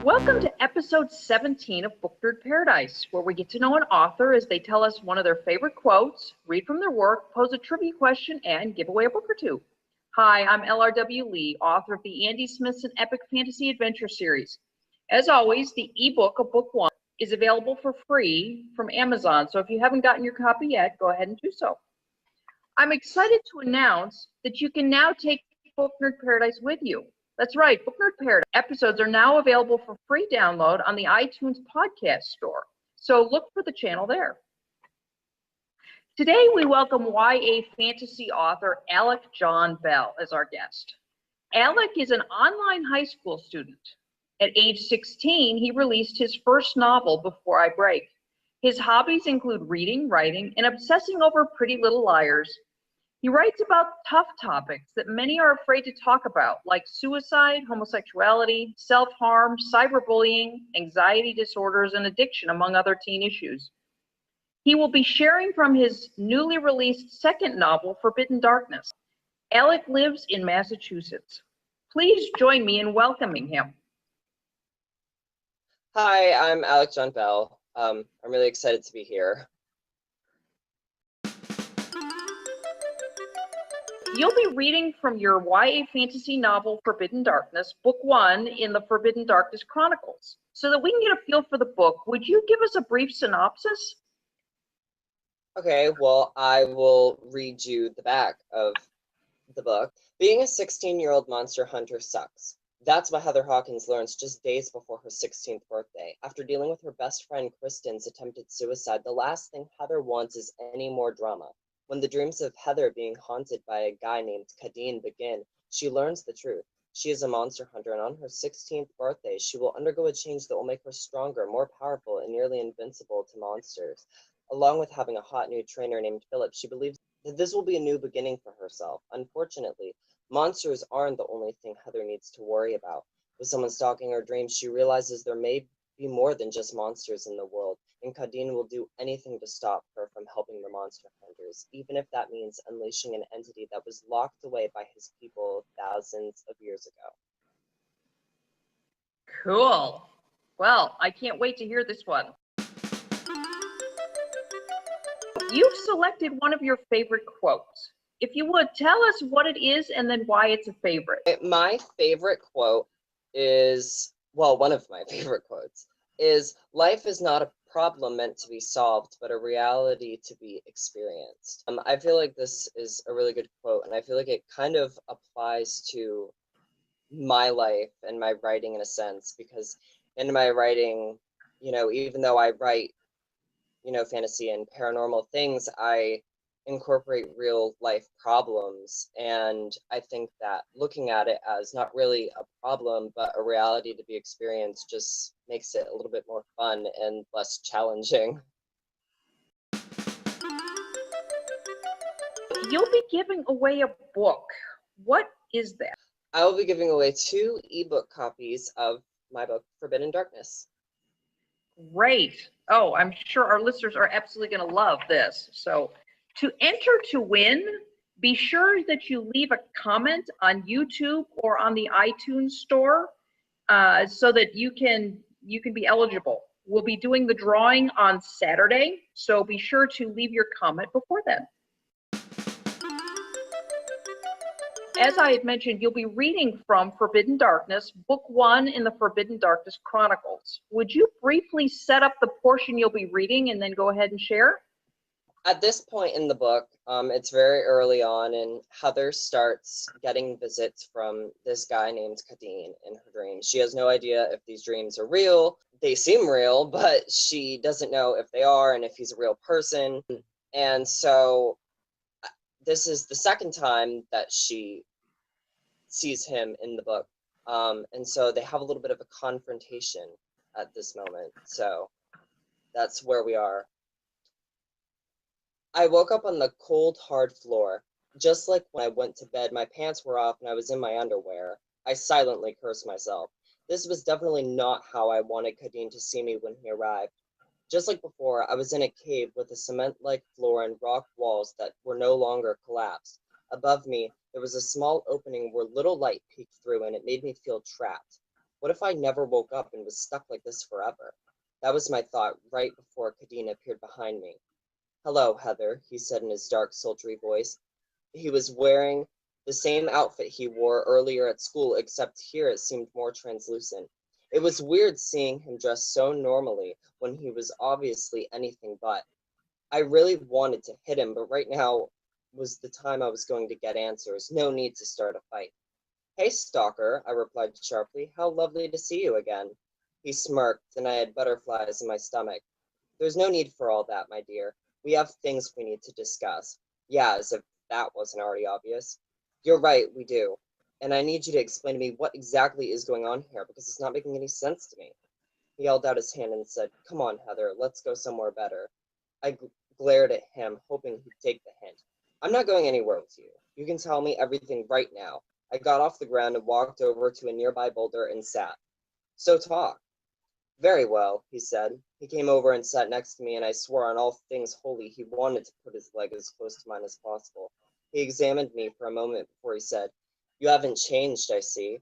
Welcome to episode 17 of Book Nerd Paradise, where we get to know an author as they tell us one of their favorite quotes, read from their work, pose a trivia question, and give away a book or two. Hi, I'm LRW Lee, author of the Andy Smithson Epic Fantasy Adventure Series. As always, the ebook of Book One is available for free from Amazon, so if you haven't gotten your copy yet, go ahead and do so. I'm excited to announce that you can now take Book Nerd Paradise with you. That's right, Book Nerd Paradise episodes are now available for free download on the iTunes podcast store, so look for the channel there. Today we welcome YA fantasy author Alec John Belle as our guest. Alec is an online high school student. At age 16, he released his first novel, Before I Break. His hobbies include reading, writing, and obsessing over Pretty Little Liars. He writes about tough topics that many are afraid to talk about, like suicide, homosexuality, self-harm, cyberbullying, anxiety disorders, and addiction, among other teen issues. He will be sharing from his newly released second novel, Forbidden Darkness. Alec lives in Massachusetts. Please join me in welcoming him. Hi, I'm Alec John Belle. I'm really excited to be here. You'll be reading from your YA fantasy novel, Forbidden Darkness, Book One in the Forbidden Darkness Chronicles. So that we can get a feel for the book, would you give us a brief synopsis? Okay, well, I will read you the back of the book. Being a 16-year-old monster hunter sucks. That's what Heather Hawkins learns just days before her 16th birthday. After dealing with her best friend Kristen's attempted suicide, the last thing Heather wants is any more drama. When the dreams of Heather being haunted by a guy named Kadeen begin, she learns the truth. She is a monster hunter, and on her 16th birthday, she will undergo a change that will make her stronger, more powerful, and nearly invincible to monsters. Along with having a hot new trainer named Philip, she believes that this will be a new beginning for herself. Unfortunately, monsters aren't the only thing Heather needs to worry about. With someone stalking her dreams, she realizes there may be more than just monsters in the world, and Kadeen will do anything to stop her from helping the monster hunters, even if that means unleashing an entity that was locked away by his people thousands of years ago. Cool. Well, I can't wait to hear this one. You've selected one of your favorite quotes. If you would, tell us what it is and then why it's a favorite. My favorite quote is, well, one of my favorite quotes is, "Life is not a problem meant to be solved, but a reality to be experienced." I feel like this is a really good quote, and I feel like it kind of applies to my life and my writing in a sense, because in my writing, even though I write, fantasy and paranormal things, I incorporate real life problems, and I think that looking at it as not really a problem but a reality to be experienced just makes it a little bit more fun and less challenging. You'll be giving away a book. What is that? I will be giving away 2 ebook copies of my book, Forbidden Darkness. Great. Oh, I'm sure our listeners are absolutely going to love this. So to enter to win, be sure that you leave a comment on YouTube or on the iTunes store so that you can be eligible. We'll be doing the drawing on Saturday, so be sure to leave your comment before then. As I had mentioned, you'll be reading from Forbidden Darkness, Book One in the Forbidden Darkness Chronicles. Would you briefly set up the portion you'll be reading and then go ahead and share? At this point in the book, it's very early on, and Heather starts getting visits from this guy named Kadeen in her dreams. She has no idea if these dreams are real. They seem real, but she doesn't know if they are and if he's a real person. And so this is the second time that she sees him in the book. And so they have a little bit of a confrontation at this moment. So that's where we are. I woke up on the cold, hard floor. Just like when I went to bed, my pants were off and I was in my underwear. I silently cursed myself. This was definitely not how I wanted Kadeen to see me when he arrived. Just like before, I was in a cave with a cement-like floor and rock walls that were no longer collapsed. Above me, there was a small opening where little light peeked through, and it made me feel trapped. What if I never woke up and was stuck like this forever? That was my thought right before Kadeen appeared behind me. "Hello, Heather," he said in his dark, sultry voice. He was wearing the same outfit he wore earlier at school, except here it seemed more translucent. It was weird seeing him dressed so normally when he was obviously anything but. I really wanted to hit him, but right now was the time I was going to get answers. No need to start a fight. "Hey, stalker," I replied sharply. "How lovely to see you again." He smirked, and I had butterflies in my stomach. "There's no need for all that, my dear. We have things we need to discuss." Yeah, as if that wasn't already obvious. "You're right, we do. And I need you to explain to me what exactly is going on here, because it's not making any sense to me." He held out his hand and said, "Come on, Heather, let's go somewhere better." I glared at him, hoping he'd take the hint. "I'm not going anywhere with you. You can tell me everything right now." I got off the ground and walked over to a nearby boulder and sat. "So talk." "Very well," he said. He came over and sat next to me, and I swore on all things holy he wanted to put his leg as close to mine as possible. He examined me for a moment before he said, "You haven't changed, I see."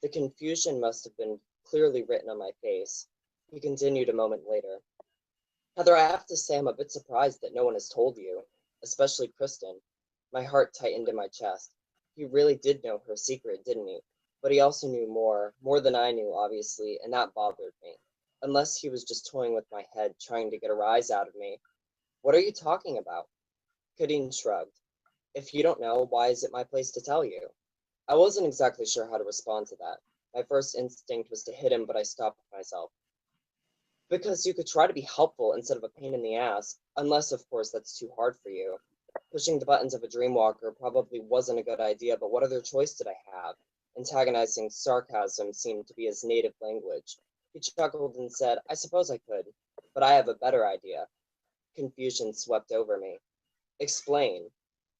The confusion must have been clearly written on my face. He continued a moment later. "Heather, I have to say I'm a bit surprised that no one has told you, especially Kristen." My heart tightened in my chest. He really did know her secret, didn't he? But he also knew more than I knew, obviously, and that bothered me. Unless he was just toying with my head, trying to get a rise out of me. "What are you talking about?" Kadeen shrugged. "If you don't know, why is it my place to tell you?" I wasn't exactly sure how to respond to that. My first instinct was to hit him, but I stopped myself. "Because you could try to be helpful instead of a pain in the ass, unless, of course, that's too hard for you. Pushing the buttons of a dreamwalker probably wasn't a good idea, but what other choice did I have?" Antagonizing sarcasm seemed to be his native language. He chuckled and said, "I suppose I could, but I have a better idea." Confusion swept over me. "Explain."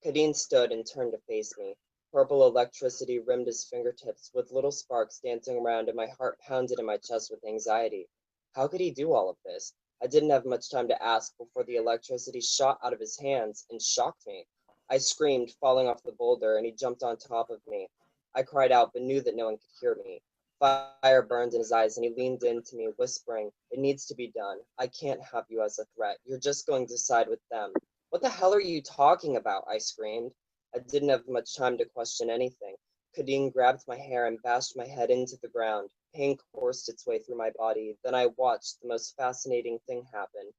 Kadeen stood and turned to face me. Purple electricity rimmed his fingertips, with little sparks dancing around, and my heart pounded in my chest with anxiety. How could he do all of this? I didn't have much time to ask before the electricity shot out of his hands and shocked me. I screamed, falling off the boulder, and he jumped on top of me. I cried out, but knew that no one could hear me. Fire burned in his eyes, and he leaned in to me, whispering, "It needs to be done. I can't have you as a threat. You're just going to side with them." "What the hell are you talking about?" I screamed. I didn't have much time to question anything. Kadeen grabbed my hair and bashed my head into the ground. Pain coursed its way through my body. Then I watched the most fascinating thing happen.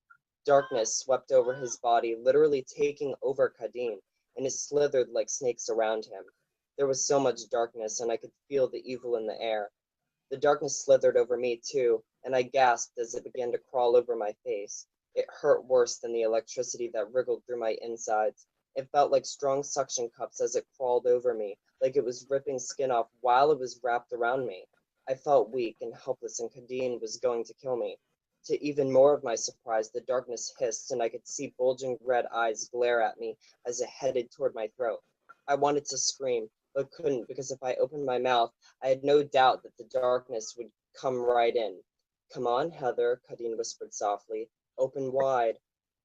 Darkness swept over his body, literally taking over Kadeen, and it slithered like snakes around him. There was so much darkness, and I could feel the evil in the air. The darkness slithered over me, too, and I gasped as it began to crawl over my face. It hurt worse than the electricity that wriggled through my insides. It felt like strong suction cups as it crawled over me, like it was ripping skin off while it was wrapped around me. I felt weak and helpless, and Kadeen was going to kill me. To even more of my surprise, the darkness hissed, and I could see bulging red eyes glare at me as it headed toward my throat. I wanted to scream, but couldn't, because if I opened my mouth, I had no doubt that the darkness would come right in. "Come on, Heather," Kadeen whispered softly. "Open wide."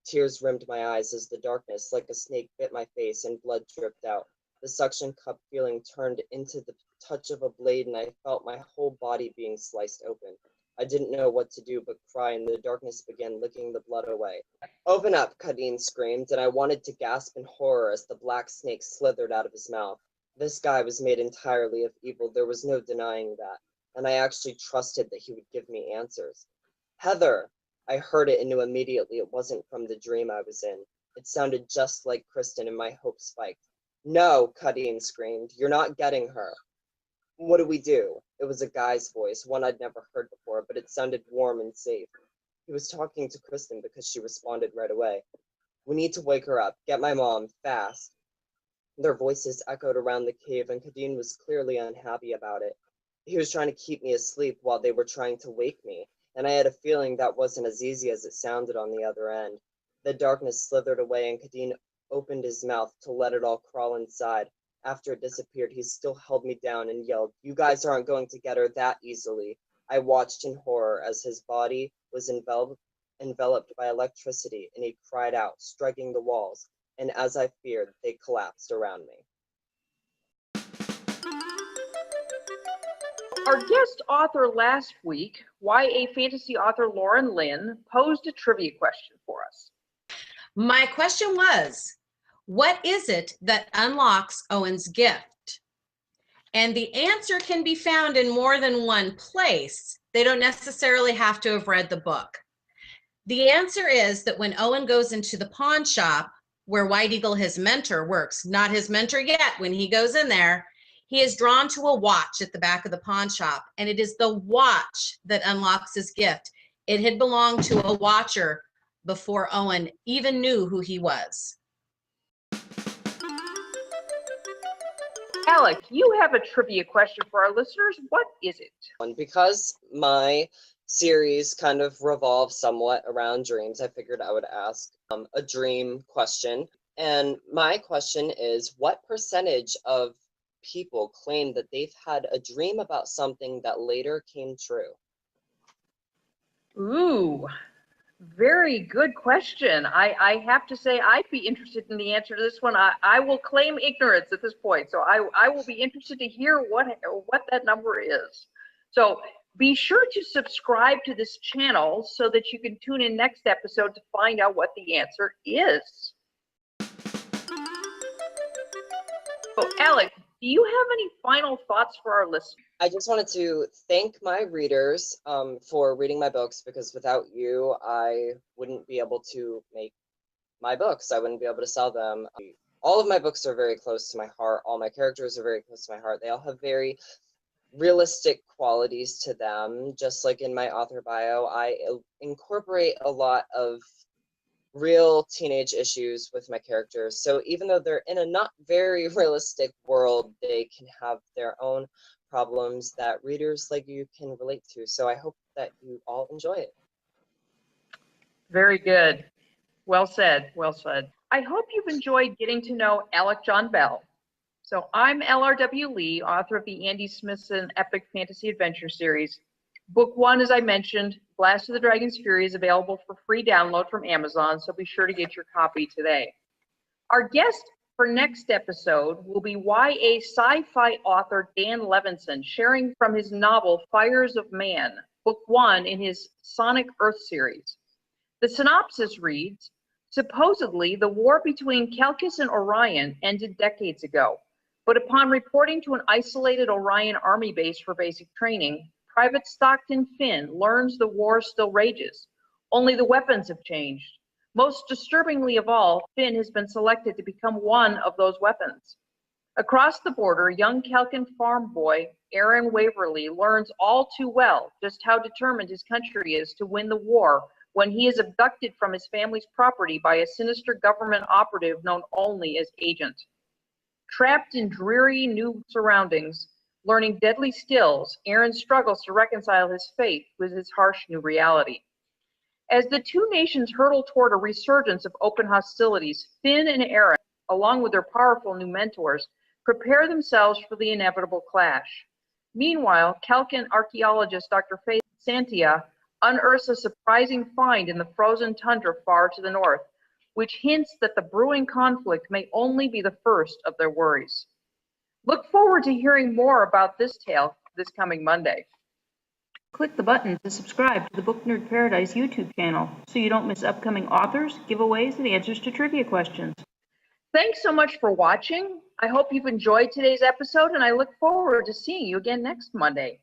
Tears rimmed my eyes as the darkness, like a snake, bit my face and blood dripped out. The suction cup feeling turned into the touch of a blade, and I felt my whole body being sliced open. I didn't know what to do but cry, and the darkness began licking the blood away. "Open up," Kadeen screamed, and I wanted to gasp in horror as the black snake slithered out of his mouth. This guy was made entirely of evil, there was no denying that, and I actually trusted that he would give me answers. "Heather!" I heard it and knew immediately it wasn't from the dream I was in. It sounded just like Kristen, and my hope spiked. "No!" Kadeen screamed. "You're not getting her." "What do we do?" It was a guy's voice, one I'd never heard before, but it sounded warm and safe. He was talking to Kristen because she responded right away. "We need to wake her up. Get my mom, fast." Their voices echoed around the cave, and Kadeen was clearly unhappy about it. He was trying to keep me asleep while they were trying to wake me, and I had a feeling that wasn't as easy as it sounded on the other end. The darkness slithered away, and Kadeen opened his mouth to let it all crawl inside. After it disappeared, he still held me down and yelled, "You guys aren't going to get her that easily." I watched in horror as his body was enveloped by electricity, and he cried out, striking the walls, and as I feared, they collapsed around me. Our guest author last week, YA fantasy author Lauren Lynn, posed a trivia question for us. My question was, what is it that unlocks Owen's gift? And the answer can be found in more than one place. They don't necessarily have to have read the book. The answer is that when Owen goes into the pawn shop where White Eagle, his mentor, works, not his mentor yet, when he goes in there, he is drawn to a watch at the back of the pawn shop, and it is the watch that unlocks his gift. It had belonged to a watcher before Owen even knew who he was. Alec, you have a trivia question for our listeners. What is it? And because my series kind of revolves somewhat around dreams, I figured I would ask a dream question. And my question is, what percentage of people claim that they've had a dream about something that later came true? Ooh, very good question. I have to say I'd be interested in the answer to this one. I will claim ignorance at this point, so I will be interested to hear what that number is. So be sure to subscribe to this channel so that you can tune in next episode to find out what the answer is. So Alec, do you have any final thoughts for our listeners? I just wanted to thank my readers for reading my books, because without you, I wouldn't be able to make my books. I wouldn't be able to sell them. All of my books are very close to my heart. All my characters are very close to my heart. They all have very realistic qualities to them. Just like in my author bio, I incorporate a lot of real teenage issues with my characters. So even though they're in a not very realistic world, they can have their own problems that readers like you can relate to. So I hope that you all enjoy it. Very good. Well said. Well said. I hope you've enjoyed getting to know Alec John Belle. So I'm LRW Lee, author of the Andy Smithson Epic Fantasy Adventure Series. Book One, as I mentioned, Blast of the Dragon's Fury, is available for free download from Amazon, so be sure to get your copy today. Our guest for next episode will be YA sci-fi author Dan Levinson, sharing from his novel Fires of Man, Book One in his Sonic Earth series. The synopsis reads, supposedly the war between Calchas and Orion ended decades ago, but upon reporting to an isolated Orion army base for basic training, Private Stockton Finn learns the war still rages, only the weapons have changed. Most disturbingly of all, Finn has been selected to become one of those weapons. Across the border, young Kelkin farm boy Aaron Waverly learns all too well just how determined his country is to win the war when he is abducted from his family's property by a sinister government operative known only as Agent. Trapped in dreary new surroundings, learning deadly skills, Aaron struggles to reconcile his fate with his harsh new reality. As the two nations hurtle toward a resurgence of open hostilities, Finn and Aaron, along with their powerful new mentors, prepare themselves for the inevitable clash. Meanwhile, Kelkin archaeologist Dr. Faith Santia unearths a surprising find in the frozen tundra far to the north, which hints that the brewing conflict may only be the first of their worries. Look forward to hearing more about this tale this coming Monday. Click the button to subscribe to the Book Nerd Paradise YouTube channel so you don't miss upcoming authors, giveaways, and answers to trivia questions. Thanks so much for watching. I hope you've enjoyed today's episode, and I look forward to seeing you again next Monday.